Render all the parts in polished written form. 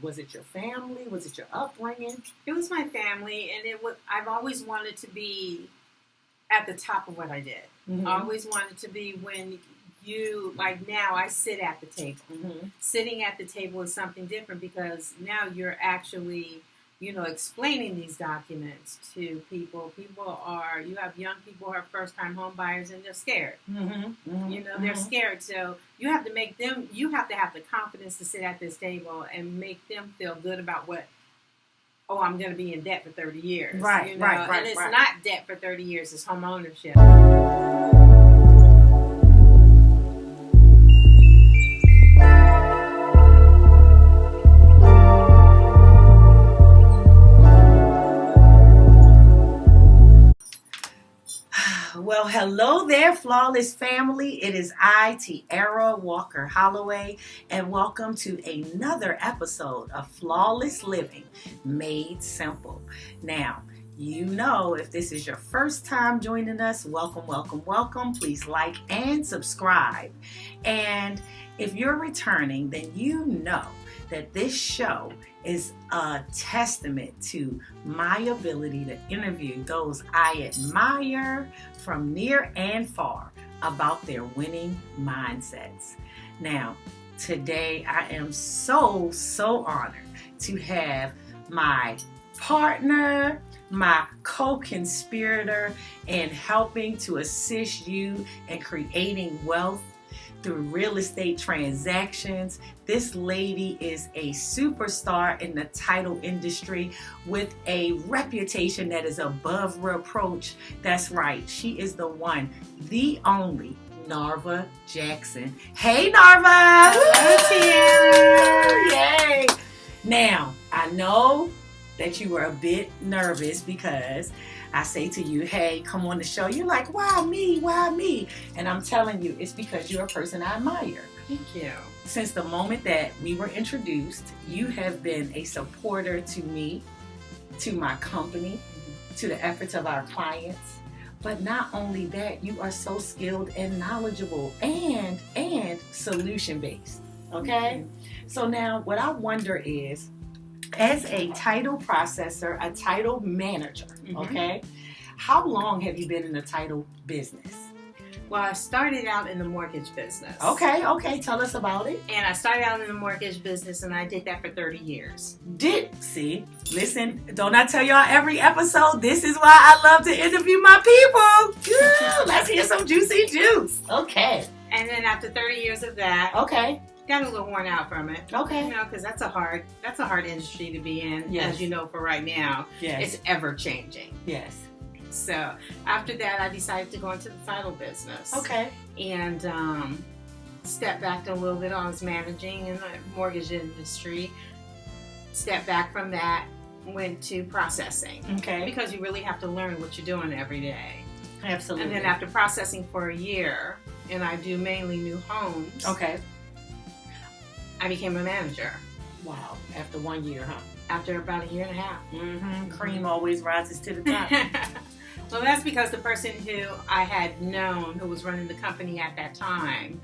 Was it your family? Was it your upbringing? It was my family, and I've always wanted to be at the top of what I did. Mm-hmm. I always wanted to be when like now I sit at the table. Mm-hmm. Sitting at the table is something different because now you're actually, explaining these documents to people. You have young people who are first-time home buyers and they're scared. Mm-hmm. Mm-hmm. They're scared. So you have to have the confidence to sit at this table and make them feel good about I'm going to be in debt for 30 years. Right, right. And it's not debt for 30 years, it's home ownership. Well, hello there, Flawless family. It is I, Tiara Walker Holloway, and welcome to another episode of Flawless Living Made Simple. Now, if this is your first time joining us, welcome, welcome, welcome. Please like and subscribe. And if you're returning, then you know that this show is a testament to my ability to interview those I admire from near and far about their winning mindsets. Now, today I am so honored to have my partner, my co-conspirator in helping to assist you in creating wealth through real estate transactions. This lady is a superstar in the title industry with a reputation that is above reproach. That's right, she is the one, the only Narva Jackson. Hey, Narva! Hello, Tiara! Yay! Now, I know that you were a bit nervous because I say to you, hey, come on the show. You're like, why me? Why me? And I'm telling you, it's because you're a person I admire. Thank you. Since the moment that we were introduced, you have been a supporter to me, to my company, to the efforts of our clients. But not only that, you are so skilled and knowledgeable and solution-based. Okay? So now what I wonder is, as a title processor, a title manager, okay, how long have you been in the title business? Well, I started out in the mortgage business. Okay, tell us about it. And I started out in the mortgage business, and I did that for 30 years. Listen, don't I tell y'all every episode, this is why I love to interview my people. Let's hear some juicy juice. Okay. And then after 30 years of that, got a little worn out from it. Okay. Because that's a hard industry to be in, yes. As you know, for right now. Yes. It's ever changing. Yes. So after that, I decided to go into the title business. Okay. And stepped back a little bit. I was managing in the mortgage industry. Stepped back from that, went to processing. Okay. Because you really have to learn what you're doing every day. Absolutely. And then after processing for a year, and I do mainly new homes. Okay. I became a manager. Wow. After 1 year, huh? After about a year and a half. Mm-hmm. Cream always rises to the top. Well, that's because the person who I had known, who was running the company at that time,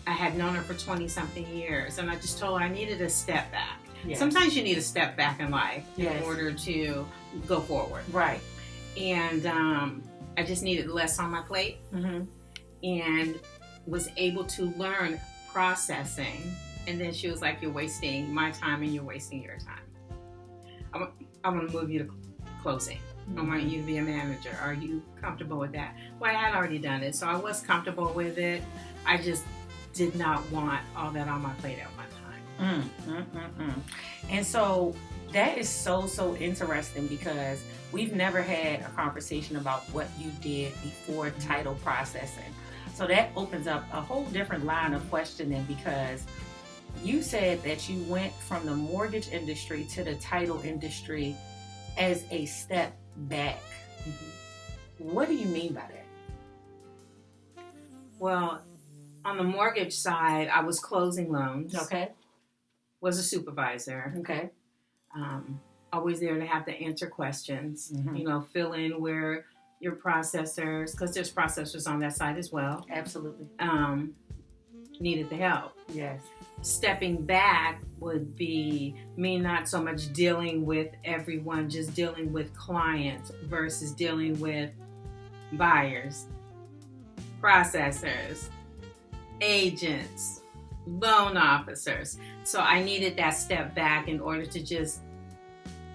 I had known her for 20-something years. And I just told her I needed a step back. Yes. Sometimes you need a step back in life yes. in order to go forward. Right. And I just needed less on my plate. And was able to learn processing. And then she was like, you're wasting my time and you're wasting your time. I want to move you to closing. I want you to be a manager. Are you comfortable with that? Well, I had already done it, so I was comfortable with it. I just did not want all that on my plate at one time. And so that is so interesting because we've never had a conversation about what you did before title processing. So that opens up a whole different line of questioning because you said that you went from the mortgage industry to the title industry as a step back. What do you mean by that? Well, on the mortgage side, I was closing loans. Okay. Was a supervisor. Okay. Always there to have to answer questions. Fill in where your processors, because there's processors on that side as well. Absolutely. Needed the help. Yes. stepping back would be me not so much dealing with everyone, just dealing with clients versus dealing with buyers, processors, agents, loan officers. So I needed that step back in order to just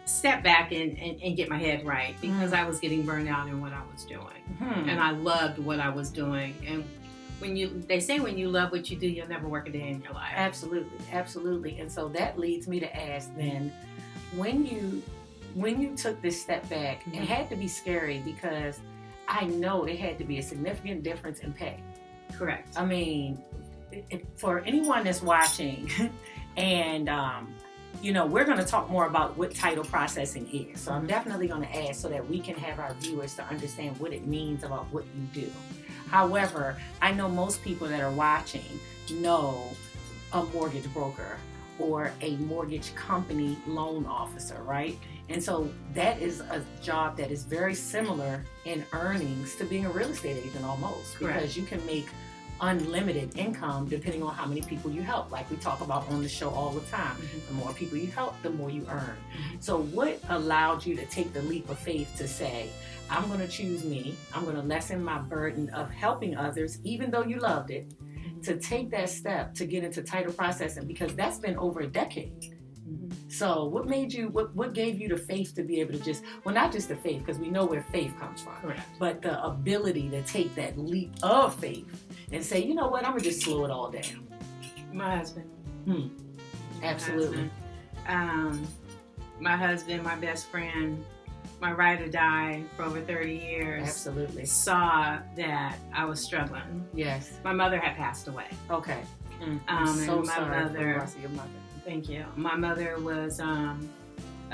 step back and get my head right, because I was getting burned out in what I was doing. And I loved what I was doing. And they say when you love what you do, you'll never work a day in your life. Absolutely. And so that leads me to ask then, when you took this step back, it had to be scary, because I know it had to be a significant difference in pay. Correct. I mean, for anyone that's watching, and we're going to talk more about what title processing is. So I'm definitely going to ask so that we can have our viewers to understand what it means about what you do. However, I know most people that are watching know a mortgage broker or a mortgage company loan officer, right? And so that is a job that is very similar in earnings to being a real estate agent almost. Correct. Because you can make unlimited income depending on how many people you help, like we talk about on the show all the time. The more people you help, the more you earn. So what allowed you to take the leap of faith to say, I'm going to choose me, I'm going to lessen my burden of helping others, even though you loved it, to take that step to get into title processing, because that's been over a decade. So what gave you the faith to be able to not just the faith, because we know where faith comes from, Correct. but the ability to take that leap of faith and say, you know what, I'm going to just slow it all down. My husband. Absolutely. My husband, my best friend, my ride or die for over 30 years. Absolutely. Saw that I was struggling. Yes. My mother had passed away. Okay. I'm so my sorry mother, for the loss of your mother. Thank you. My mother was a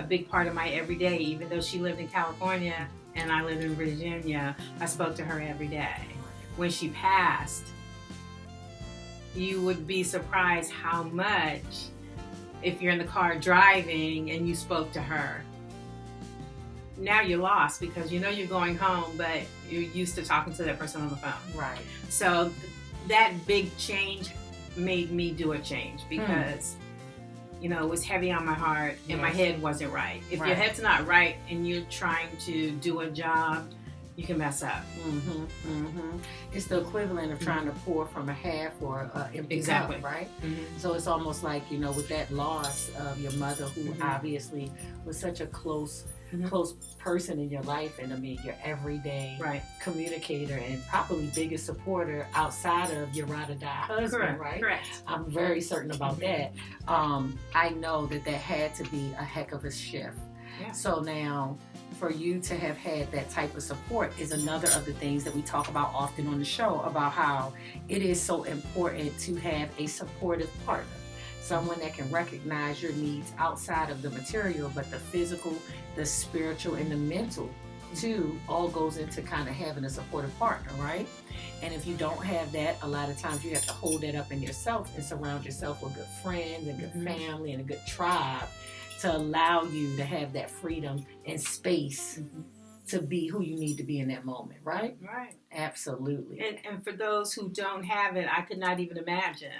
big part of my everyday. Even though she lived in California and I lived in Virginia, I spoke to her every day. When she passed, you would be surprised how much, if you're in the car driving and you spoke to her, now you're lost, because you know you're going home, but you're used to talking to that person on the phone. Right. So that big change made me do a change, because it was heavy on my heart and my head wasn't right. If your head's not right and you're trying to do a job, you can mess up. It's the equivalent of trying to pour from a half or an empty cup, right? So it's almost like, with that loss of your mother, who obviously was such a close person in your life, and I mean your everyday communicator and probably biggest supporter outside of your ride or die husband, right? Correct. I'm very certain about that. I know that had to be a heck of a shift. Yeah. So now, for you to have had that type of support is another of the things that we talk about often on the show, about how it is so important to have a supportive partner. Someone that can recognize your needs outside of the material, but the physical, the spiritual, and the mental too, all goes into kind of having a supportive partner, right? And if you don't have that, a lot of times you have to hold that up in yourself and surround yourself with good friends and good family and a good tribe to allow you to have that freedom and space to be who you need to be in that moment, right? Right. Absolutely. And for those who don't have it, I could not even imagine,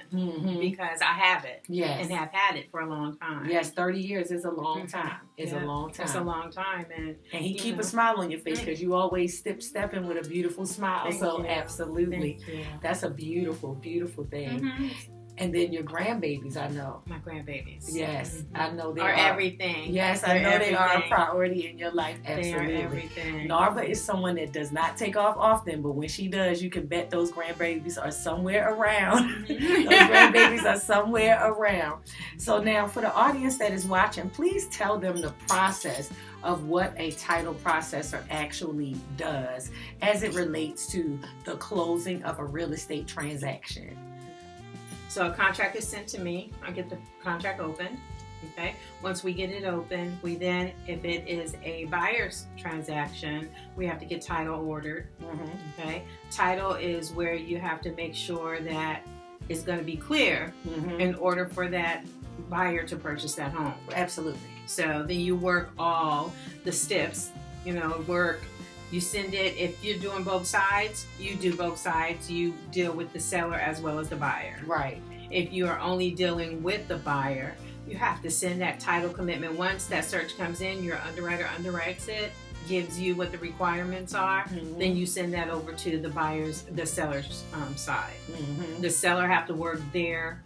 because I have it and have had it for a long time. Yes, 30 years is a long time. It's a long time. It's a long time. And he keep a smile on your face, because you always stepping with a beautiful smile. Absolutely. That's a beautiful, beautiful thing. And then your grandbabies, I know. My grandbabies. Yes, I know they are everything. Yes, I know they are a priority in your life. Absolutely. They are everything. Narva is someone that does not take off often, but when she does, you can bet those grandbabies are somewhere around. Those grandbabies are somewhere around. So now, for the audience that is watching, please tell them the process of what a title processor actually does as it relates to the closing of a real estate transaction. So a contract is sent to me. I get the contract open. Okay. Once we get it open, we then, if it is a buyer's transaction, we have to get title ordered. Okay. Title is where you have to make sure that it's going to be clear in order for that buyer to purchase that home. Absolutely. So then you work all the steps, you send it. If you're doing both sides, you do both sides. You deal with the seller as well as the buyer. Right. If you are only dealing with the buyer, you have to send that title commitment. Once that search comes in, your underwriter underwrites it, gives you what the requirements are, then you send that over to the seller's side. The seller have to work their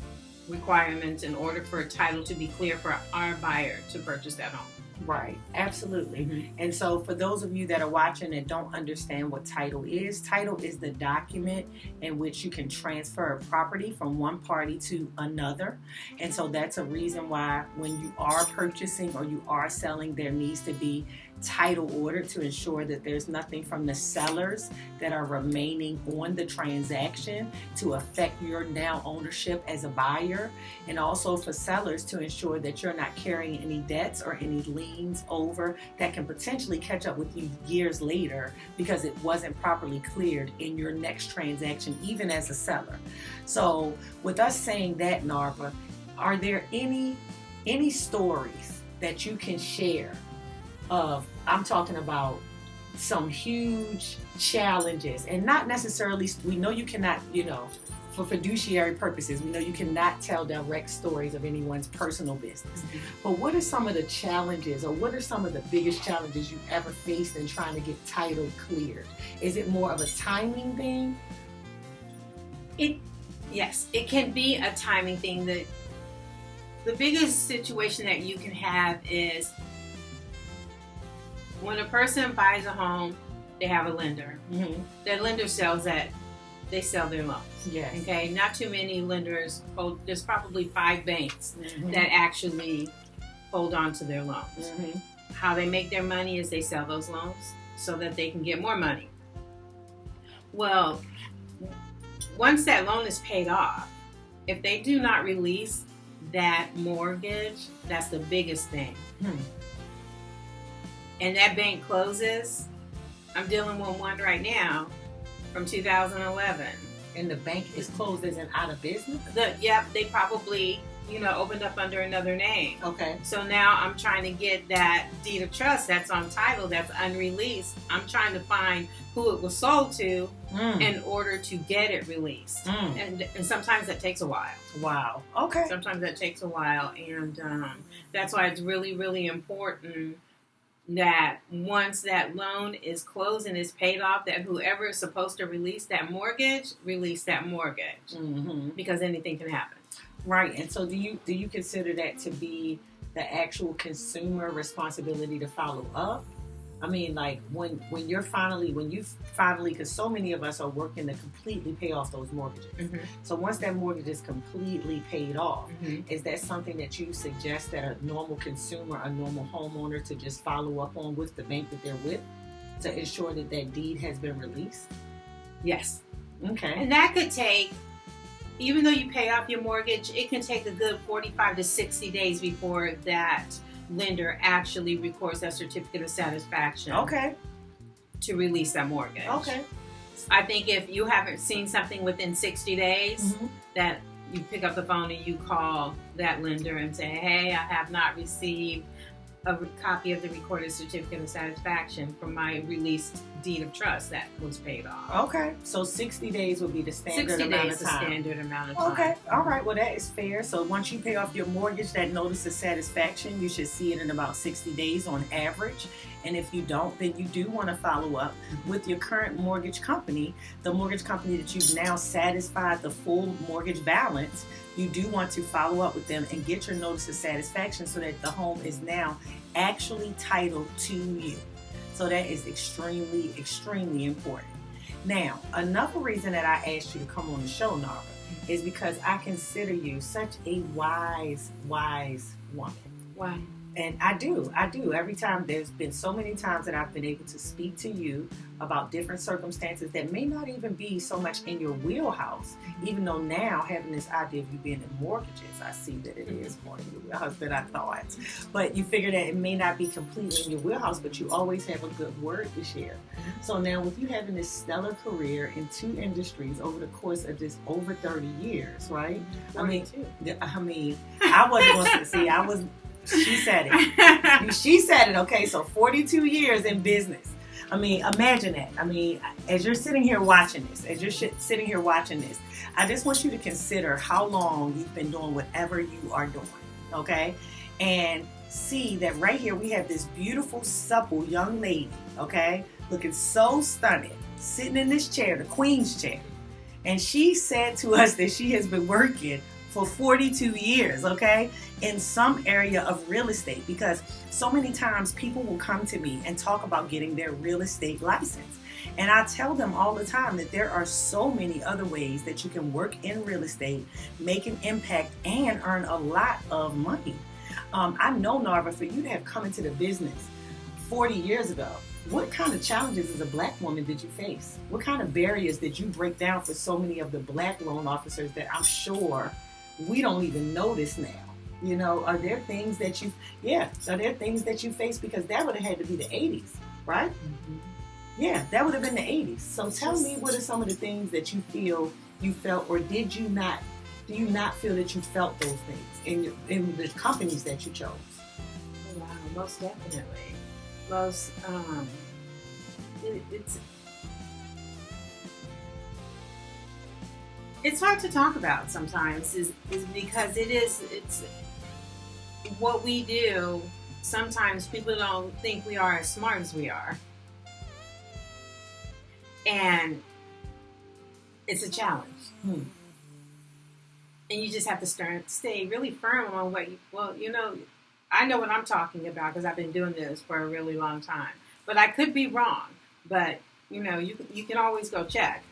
requirements in order for a title to be clear for our buyer to purchase that home. Right, absolutely. And so for those of you that are watching and don't understand what title is the document in which you can transfer a property from one party to another. And so that's a reason why when you are purchasing or you are selling, there needs to be title ordered to ensure that there's nothing from the sellers that are remaining on the transaction to affect your now ownership as a buyer, and also for sellers to ensure that you're not carrying any debts or any liens over that can potentially catch up with you years later because it wasn't properly cleared in your next transaction, even as a seller. So with us saying that, Narva, are there any stories that you can share of, I'm talking about some huge challenges, and not necessarily, we know you cannot, for fiduciary purposes, we know you cannot tell direct stories of anyone's personal business. But what are some of the challenges, or what are some of the biggest challenges you ever faced in trying to get title cleared? Is it more of a timing thing? Yes, it can be a timing thing. The biggest situation that you can have is when a person buys a home, they have a lender. That lender sells that. They sell their loans. Yes. Okay. Not too many lenders hold. There's probably 5 banks that actually hold on to their loans. How they make their money is they sell those loans so that they can get more money. Well, once that loan is paid off, if they do not release that mortgage, that's the biggest thing. And that bank closes. I'm dealing with one right now from 2011. And the bank is closed as in out of business? They probably, opened up under another name. Okay. So now I'm trying to get that deed of trust that's on title, that's unreleased. I'm trying to find who it was sold to in order to get it released. And sometimes that takes a while. Wow. Okay. Sometimes that takes a while. And that's why it's really, really important that once that loan is closed and is paid off, that whoever is supposed to release that mortgage, because anything can happen. Right. And so do you consider that to be the actual consumer responsibility to follow up? I mean, like when you finally, because so many of us are working to completely pay off those mortgages. So once that mortgage is completely paid off, is that something that you suggest that a normal consumer, a normal homeowner, to just follow up on with the bank that they're with to ensure that that deed has been released? Yes. Okay. And that could take, even though you pay off your mortgage, it can take a good 45 to 60 days before that lender actually records that certificate of satisfaction. Okay. To release that mortgage. Okay. I think if you haven't seen something within 60 days, that you pick up the phone and you call that lender and say, hey, I have not received a copy of the recorded certificate of satisfaction from my released deed of trust that was paid off. Okay. So 60 days would be the standard amount of time. 60 days is the standard amount of time. Okay. All right. Well, that is fair. So once you pay off your mortgage, that notice of satisfaction, you should see it in about 60 days on average. And if you don't, then you do want to follow up with your current mortgage company, the mortgage company that you've now satisfied the full mortgage balance. You do want to follow up with them and get your notice of satisfaction so that the home is now actually titled to you. So that is extremely, extremely important. Now, another reason that I asked you to come on the show, Narva, is because I consider you such a wise woman. Why? And I do. Every time, there's been so many times that I've been able to speak to you about different circumstances that may not even be so much in your wheelhouse, even though now having this idea of you being in mortgages, I see that it is more in your wheelhouse than I thought. But you figure that it may not be completely in your wheelhouse, but you always have a good word to share. So now with you having this stellar career in 2 industries over the course of just over 30 years, right? 42. I wasn't going to see, she said it. She said it. Okay, so 42 years in business. I mean, imagine that. I mean, as you're sitting here watching this, I just want you to consider how long you've been doing whatever you are doing, okay? And see that right here we have this beautiful, supple young lady, okay? Looking so stunning, sitting in this chair, the queen's chair. And she said to us that she has been working for 42 years, okay, in some area of real estate, because so many times people will come to me and talk about getting their real estate license. And I tell them all the time that there are so many other ways that you can work in real estate, make an impact, and earn a lot of money. I know, Narva, for you to have come into the business 40 years ago, what kind of challenges as a black woman did you face? What kind of barriers did you break down for so many of the black loan officers that I'm sure we don't even notice now? You know, are there things that you face? Because that would have had to be the 80s, right? Mm-hmm. Yeah, that would have been the 80s. So tell me, what are some of the things that you feel you felt, or do you not feel that you felt those things in the companies that you chose? Wow, most definitely. It's hard to talk about sometimes is because it's what we do. Sometimes people don't think we are as smart as we are, and it's a challenge. And you just have to stay really firm on I know what I'm talking about because I've been doing this for a really long time. But I could be wrong. But, you can always go check.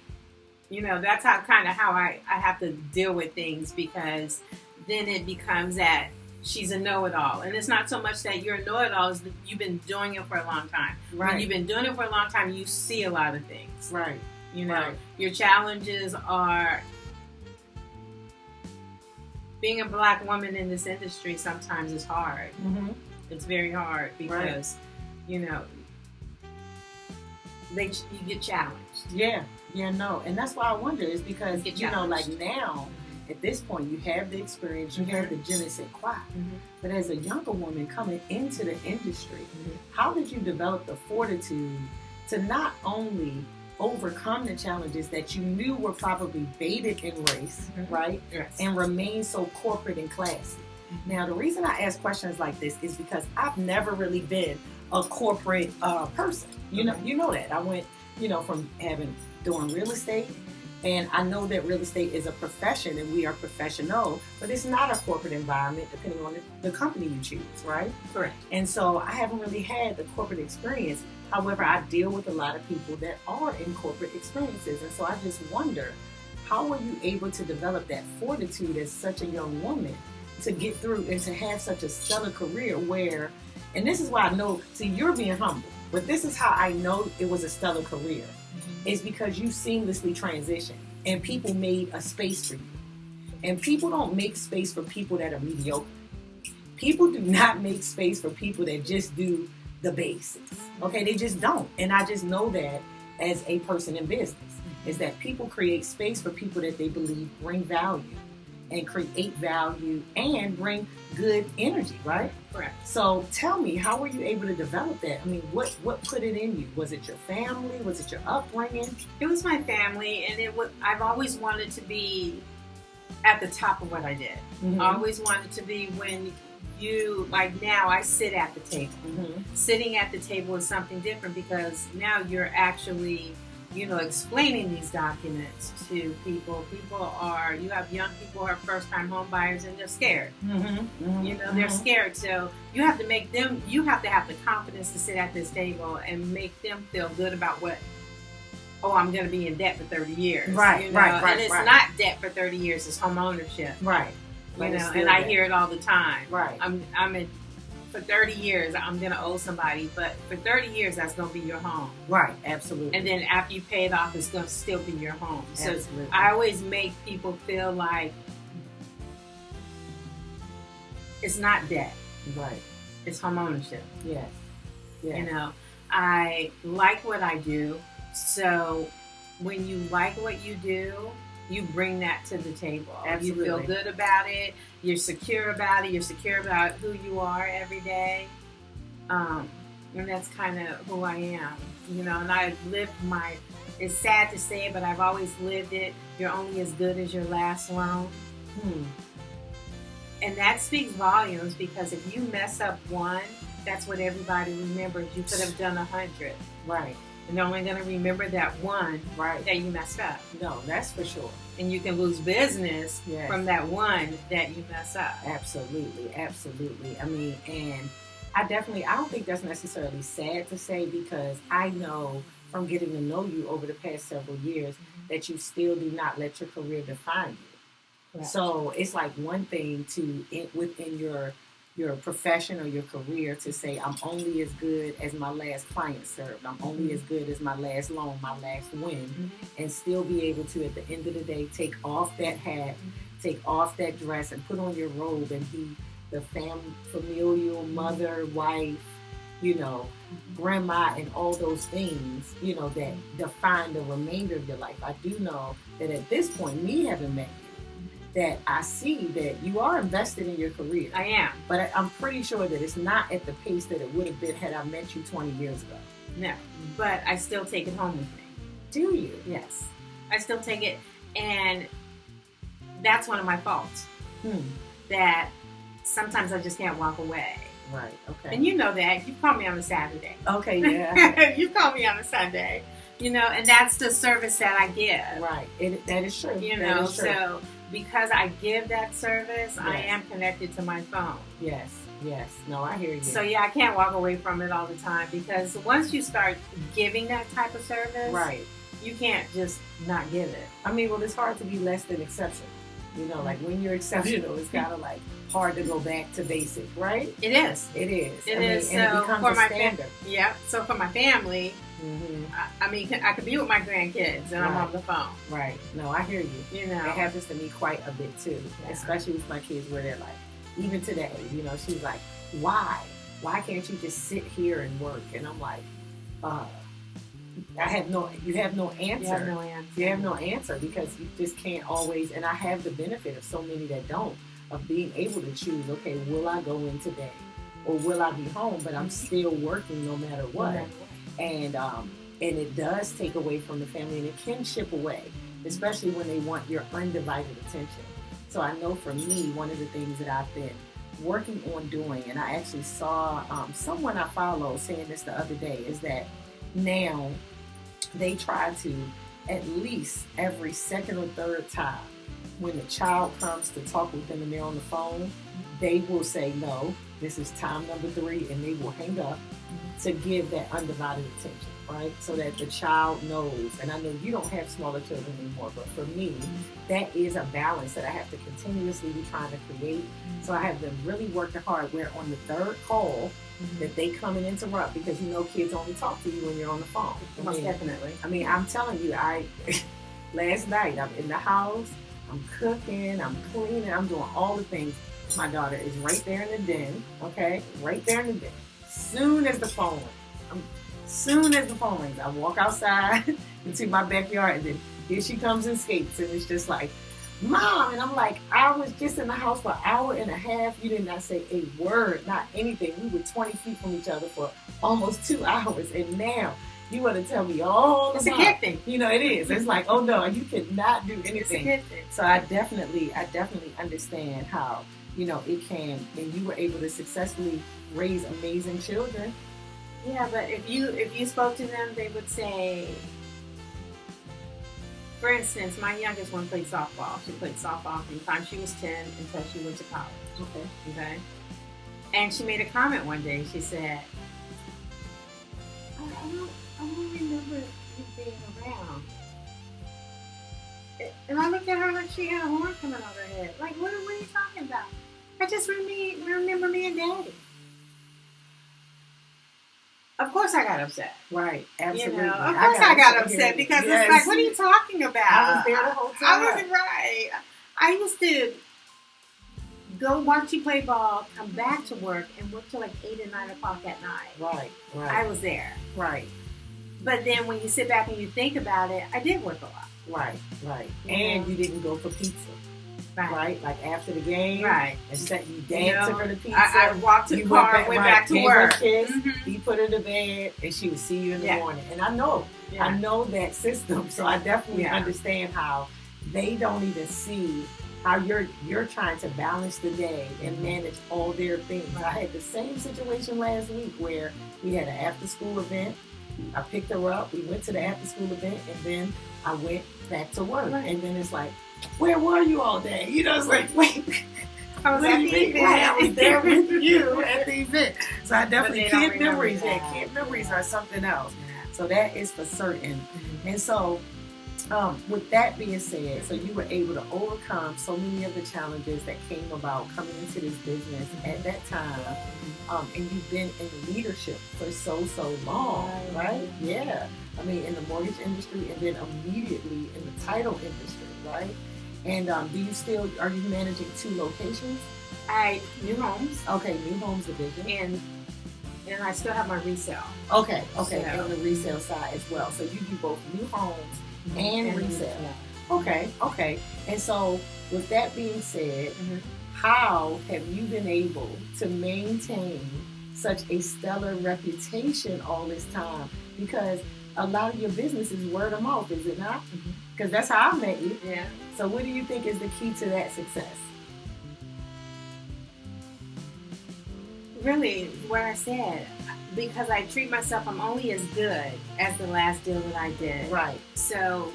That's how I have to deal with things, because then it becomes that she's a know-it-all. And it's not so much that you're a know-it-all, it's that you've been doing it for a long time. Right. When you've been doing it for a long time, you see a lot of things. Right. Right. Your challenges are... Being a black woman in this industry sometimes is hard. Mm-hmm. It's very hard because, you get challenged. Yeah, no. And that's why I wonder, is because, like now, at this point, you have the experience, you have the je ne sais quoi. Mm-hmm. But as a younger woman coming into the industry, how did you develop the fortitude to not only overcome the challenges that you knew were probably baited in race, right? Yes. And remain so corporate and classy. Mm-hmm. Now, the reason I ask questions like this is because I've never really been a corporate person. You know that. I went, from doing real estate, and I know that real estate is a profession and we are professional, but it's not a corporate environment depending on the company you choose, right? Correct. And so I haven't really had the corporate experience. However, I deal with a lot of people that are in corporate experiences. And so I just wonder, how were you able to develop that fortitude as such a young woman to get through and to have such a stellar career where, and this is why I know, see, you're being humble, but this is how I know it was a stellar career. Is because you seamlessly transitioned and people made a space for you. And people don't make space for people that are mediocre. People do not make space for people that just do the basics. Okay, they just don't. And I just know that as a person in business, is that people create space for people that they believe bring value and create value and bring good energy, right? Correct. So tell me, how were you able to develop that? I mean, what put it in you? Was it your family? Was it your upbringing? It was my family, and I've always wanted to be at the top of what I did. Mm-hmm. I always wanted to be when now I sit at the table. Mm-hmm. Sitting at the table is something different because now you're actually, explaining these documents to people. You have young people who are first-time home buyers and they're scared. Mm-hmm. Mm-hmm. They're scared. So you have to have the confidence to sit at this table and make them feel good about I'm going to be in debt for 30 years. Right, right. And it's not debt for 30 years, it's home ownership. Right. And I hear it all the time. Right. For 30 years, I'm going to owe somebody, but for 30 years, that's going to be your home. Right, absolutely. And then after you pay it off, it's going to still be your home. So absolutely. I always make people feel like it's not debt. Right. It's home ownership. Yes. I like what I do. So when you like what you do, you bring that to the table. Absolutely. You feel good about it. You're secure about it. You're secure about who you are every day. And that's kind of who I am, and I've lived it's sad to say, but I've always lived it. You're only as good as your last loan. And that speaks volumes, because if you mess up one, that's what everybody remembers. You could have done 100. Right. And they're only going to remember that one that you messed up. No, that's for sure. And you can lose business from that one that you mess up. Absolutely, absolutely. I mean, and I don't think that's necessarily sad to say, because I know from getting to know you over the past several years that you still do not let your career define you. Correct. So it's like one thing to, within your profession or your career, to say, I'm only as good as my last client served. I'm only as good as my last loan, my last win, and still be able to, at the end of the day, take off that hat, take off that dress, and put on your robe and be the familial mother, wife, grandma, and all those things, that define the remainder of your life. I do know that at this point, me having met you, that I see that you are invested in your career. I am. But I'm pretty sure that it's not at the pace that it would have been had I met you 20 years ago. No, but I still take it home with me. Do you? Yes. I still take it, and that's one of my faults. That sometimes I just can't walk away. Right, okay. And you know that. You call me on a Saturday. Okay, yeah. You call me on a Sunday. And that's the service that I give. Right. That is true. That is true. So because I give that service, yes, I am connected to my phone. Yes. No, I hear you. So yeah, I can't walk away from it all the time, because once you start giving that type of service, right, you can't just not give it. I mean, well, it's hard to be less than exceptional. Like when you're exceptional, it's kind of like hard to go back to basic, right? It is. It is. It is. And it becomes a standard. Yeah. So for my family, I could be with my grandkids and I'm on the phone. Right. No, I hear you. It happens to me quite a bit too, especially with my kids, where they're like, even today, she's like, why? Why can't you just sit here and work? And I'm like, you have no answer. You have no answer, because you just can't always, and I have the benefit of so many that don't, of being able to choose, okay, will I go in today or will I be home? But I'm still working no matter what. And it does take away from the family, and it can chip away, especially when they want your undivided attention. So I know for me, one of the things that I've been working on doing, and I actually saw someone I follow saying this the other day, is that now they try to, at least every second or third time when the child comes to talk with them and they're on the phone, they will say, no, this is time number 3, and they will hang up to give that undivided attention, right? So that the child knows, and I know you don't have smaller children anymore, but for me, that is a balance that I have to continuously be trying to create. So I have been really working hard, where on the third call, that they come and interrupt, because kids only talk to you when you're on the phone. Most definitely. I mean, I'm telling you, last night, I'm in the house, I'm cooking, I'm cleaning, I'm doing all the things. My daughter is right there in the den, okay? Right there in the den. Soon as the phone rings, I walk outside into my backyard, and then here she comes and skates, and it's just like, Mom, and I'm like, I was just in the house for an hour and a half. You did not say a word, not anything. We were 20 feet from each other for almost 2 hours, and now you want to tell me all about. It's a good thing. It is. It's like, oh no, you cannot do anything. It's a good thing. So I definitely understand how, it can, and you were able to successfully raise amazing children. Yeah, but if you spoke to them, they would say, for instance, my youngest one played softball. She played softball from the time she was 10 until she went to college. Okay. And she made a comment one day. She said, I don't remember you being around. And I looked at her like she had a horn coming out her head. Like, what are you talking about? I just remember me and Daddy. Of course I got upset. Right, absolutely. Of course I got upset, because it's like, what are you talking about? I was there the whole time. I wasn't right. I used to go watch you play ball, come back to work, and work till like 8 or 9 o'clock at night. Right. I was there. Right. But then when you sit back and you think about it, I did work a lot. Right. And you didn't go for pizza. Right? Like after the game. Right. Instead, you took her to pizza. I walked to the car and went back to work. You He put her to bed, and she would see you in the Yeah. morning. And I know that system, so I definitely understand how they don't even see how you're trying to balance the day and manage all their things. I had the same situation last week where we had an after-school event. I picked her up. We went to the after-school event, and then I went back to work. Right. And then it's like, where were you all day? You know, it's like, wait. I was at the event. Right, I was there with you at the event. So I definitely, But they don't kid memories. remember Yeah, that. kid memories are something else. So that is for certain. And so, with that being said, so you were able to overcome so many of the challenges that came about coming into this business at that time, and you've been in leadership for so long, right? Yeah. I mean, in the mortgage industry, and then immediately in the title industry, right? And are you managing 2 locations? New homes. Okay, new homes division. And I still have my resale. Okay, So- and the resale side as well. So you do both new homes and resale. Yeah. Okay. And so with that being said, Mhm. how have you been able to maintain such a stellar reputation all this time? Because a lot of your business is word of mouth, is it not? Mhm. Because that's how I met you. Yeah. So what do you think is the key to that success? Really, what I said, because I treat myself, I'm only as good as the last deal that I did. Right. So,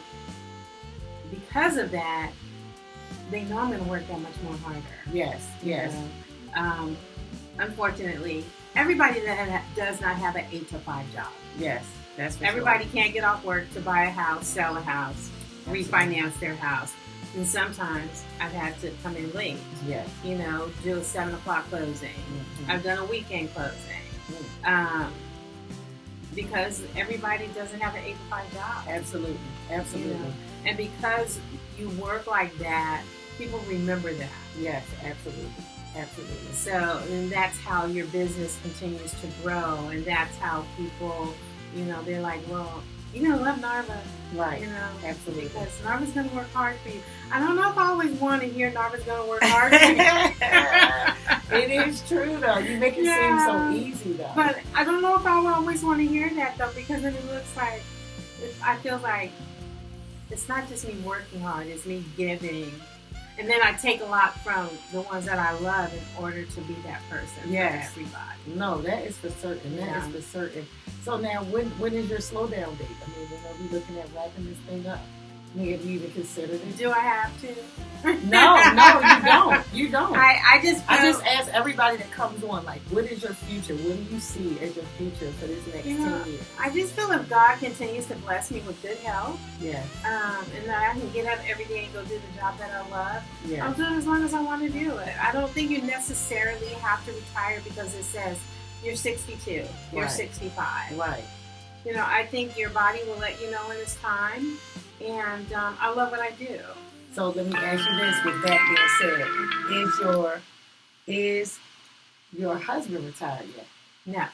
because of that, they know I'm going to work that much more harder. Yes. You know? Unfortunately, everybody that does not have an 8 to 5 job. Yes. That's for Everybody can't get off work to buy a house, sell a house, refinance their house. And sometimes I've had to come in late. Sure. Yes. You know, do a 7 o'clock closing. Mhm. I've done a weekend closing. Because everybody doesn't have an 8 to 5 job. Absolutely. You know? And because you work like that, people remember that. Yes, absolutely. So, and that's how your business continues to grow. And that's how people, you know, they're like, well, you're going to love Narva. Right. You know, Absolutely. because Narva's going to work hard for you. I don't know if I always want to hear Narva's going to work hard for you. It is true, though. You make it seem so easy, though. But I don't know if I would always want to hear that, though, because then it looks like, I feel like it's not just me working hard, it's me giving. And then I take a lot from the ones that I love in order to be that person for everybody. No, that is for certain. That is for certain. So now, when is your slowdown date? I mean, when are we looking at wrapping this thing up? I mean, have you even considered it? Do I have to? No, you don't. I just ask everybody that comes on, like, what is your future? What do you see as your future for this next 10 years? I just feel if God continues to bless me with good health, Yeah. and that I can get up every day and go do the job that I love, Yeah. I'll do it as long as I want to do it. I don't think you necessarily have to retire because it says you're 62, you're Right. 65. Right. You know, I think your body will let you know when it's time, and I love what I do. So let me ask you this: with that being said, is your husband retired yet? No.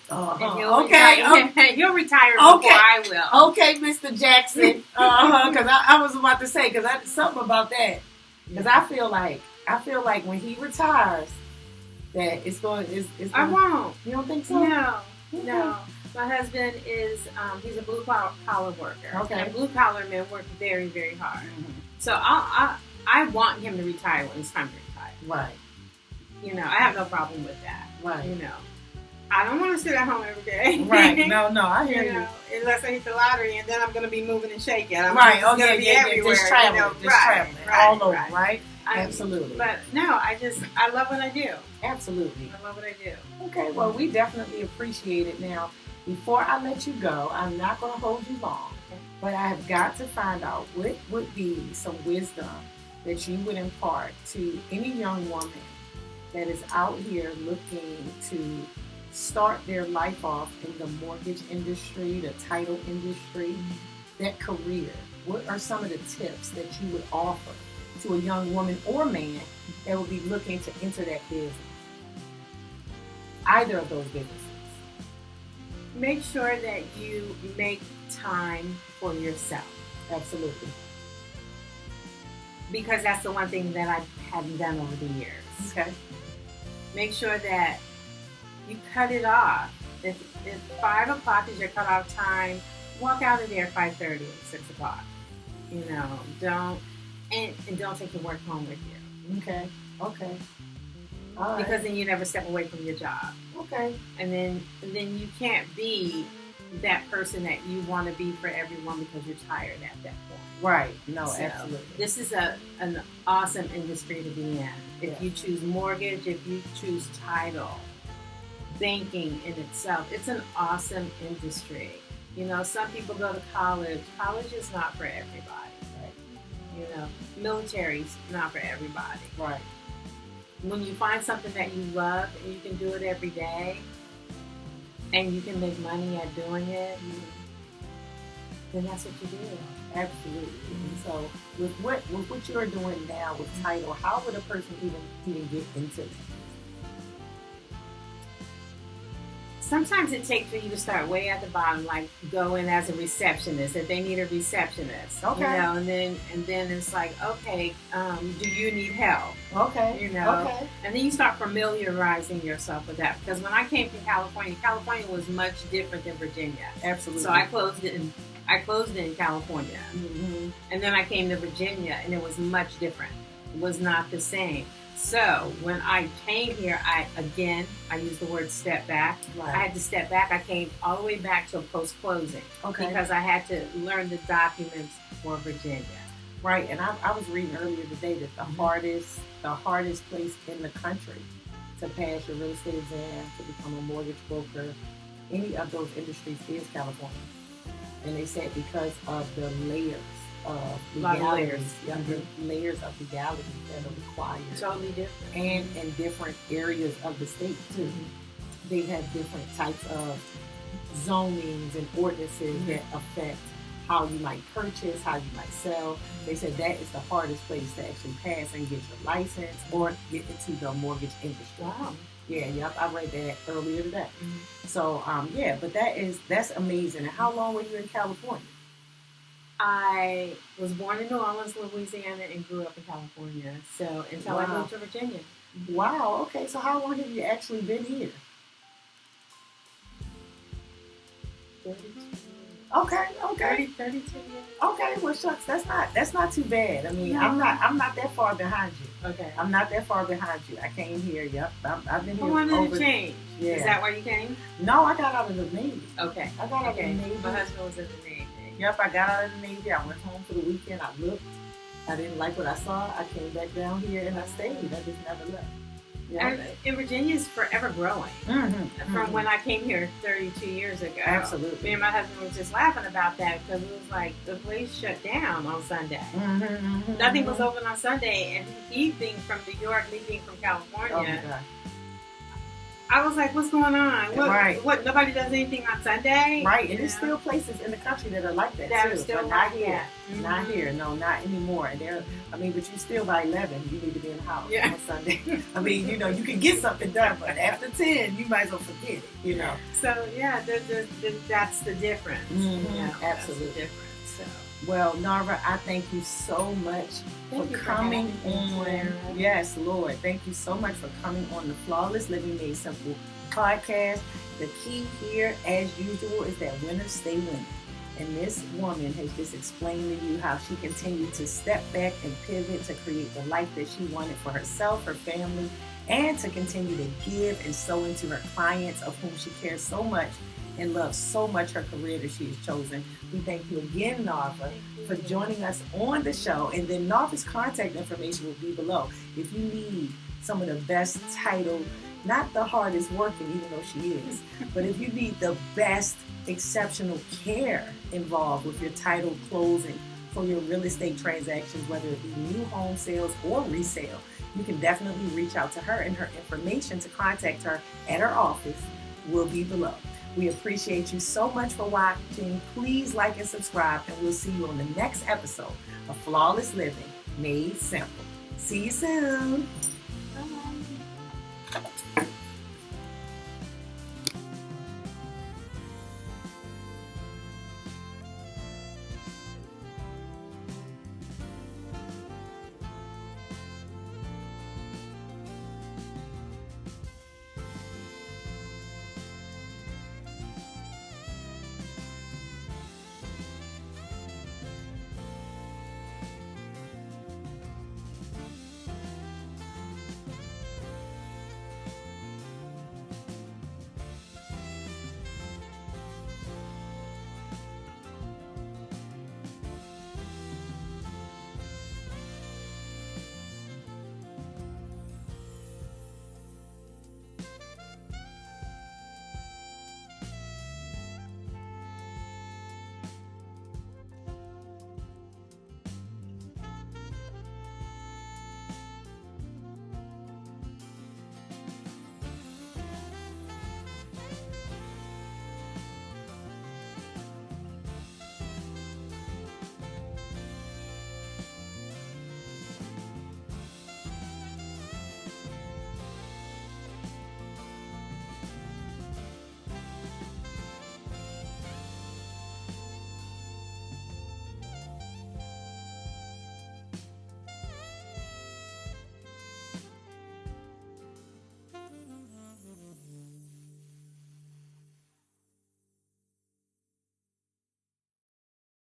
And He'll retire before I will. Okay, Mr. Jackson. Because I was about to say, because I something about that. Because I feel like when he retires, that it's going. I won't. You don't think so? No. My husband is he's a blue collar worker. Okay. And blue collar men work very, very hard. Mm-hmm. So I want him to retire when it's time to retire. Right. You know, I have no problem with that. Right. You know, I don't want to sit at home every day. Right. No, I hear you. know, unless I hit the lottery, and then I'm going to be moving and shaking. Right. I'm going to be everywhere. Just traveling. You know? Just traveling. All over. Right. I Absolutely. But no, I love what I do. Absolutely. I love what I do. Okay. Well, we definitely appreciate it. Now, before I let you go, I'm not going to hold you long, but I have got to find out what would be some wisdom that you would impart to any young woman that is out here looking to start their life off in the mortgage industry, the title industry, that career. What are some of the tips that you would offer to a young woman or man that would be looking to enter that business? Either of those businesses. Make sure that you make time for yourself. Absolutely. Because that's the one thing that I haven't done over the years. Okay. Make sure that you cut it off If 5 o'clock is your cutoff time, walk out of there at 5:30, 6 o'clock. You know, don't take your work home with you. Okay. Okay. All right. Because then you never step away from your job. Okay. And then you can't be that person that you want to be for everyone because you're tired at that point. Right. No, So, absolutely. This is an awesome industry to be in. If you choose mortgage, if you choose title, banking in itself, it's an awesome industry. You know, some people go to college. College is not for everybody. Right. You know, military's not for everybody. Right. When you find something that you love and you can do it every day and you can make money at doing it, then that's what you do. Absolutely. And so with what you're doing now with title, how would a person even get into it? Sometimes it takes for you to start way at the bottom, like go in as a receptionist, if they need a receptionist. Okay. You know, and then it's like, okay, do you need help? Okay. You know. Okay. And then you start familiarizing yourself with that. Because when I came from California was much different than Virginia. Absolutely. So I closed it in California. Mm-hmm. And then I came to Virginia and it was much different. It was not the same. So when I came here, I used the word step back. Right. I had to step back. I came all the way back to a post-closing. Okay. Because I had to learn the documents for Virginia. Right. And I was reading earlier today that the hardest place in the country to pass your real estate exam, to become a mortgage broker, any of those industries is California. And they said because of the layers of legalities, the layers of legalities that are required. Totally different. And in different areas of the state too. Mm-hmm. They have different types of zonings and ordinances that affect how you might purchase, how you might sell. They said that is the hardest place to actually pass and get your license or get into the mortgage industry. Wow. Yeah, yep, I read that earlier today. Mm-hmm. So, but that's amazing. And how long were you in California? I was born in New Orleans, Louisiana, and grew up in California. So until I moved to Virginia. Wow. Okay. So how long have you actually been here? 32. Okay. 32 years. Okay. Well, shucks, that's not too bad. I mean, No. I'm not that far behind you. Okay. I'm not that far behind you. I came here. Yep. I've been here. I wanted to change. Yeah. Is that why you came? No, I got out of the Navy. Okay. I got out of the Navy. My husband was in the Navy. Yep, I got out of the Navy. I went home for the weekend. I looked. I didn't like what I saw. I came back down here and I stayed. I just never left. Yeah. And Virginia is forever growing. Mm-hmm. From when I came here 32 years ago. Absolutely. Me and my husband was just laughing about that because it was like the place shut down on Sunday. Mm-hmm. Nothing was open on Sunday, and he being from New York, me being from California. Oh my God. I was like, what's going on? What, nobody does anything on Sunday? Right, and there's still places in the country that are like that too. Still but not here. Mm-hmm. Not here. No, not anymore. And but you still by 11, you need to be in the house on Sunday. I mean, you can get something done, but after 10, you might as well forget it, So, yeah, that's the difference. Mm-hmm. Absolutely. Absolutely. That's the difference. So. Well, Narva, I thank you so much for coming on. Yes, Lord. Thank you so much for coming on the Flawless Living Made Simple podcast. The key here, as usual, is that winners stay winning. And this woman has just explained to you how she continued to step back and pivot to create the life that she wanted for herself, her family, and to continue to give and sow into her clients, of whom she cares so much and loves so much her career that she has chosen. We thank you again, Narva, for joining us on the show. And then Narva's contact information will be below. If you need some of the best title, not the hardest working, even though she is, but if you need the best exceptional care involved with your title closing for your real estate transactions, whether it be new home sales or resale, you can definitely reach out to her, and her information to contact her at her office will be below. We appreciate you so much for watching. Please like and subscribe, and we'll see you on the next episode of Flawless Living Made Simple. See you soon.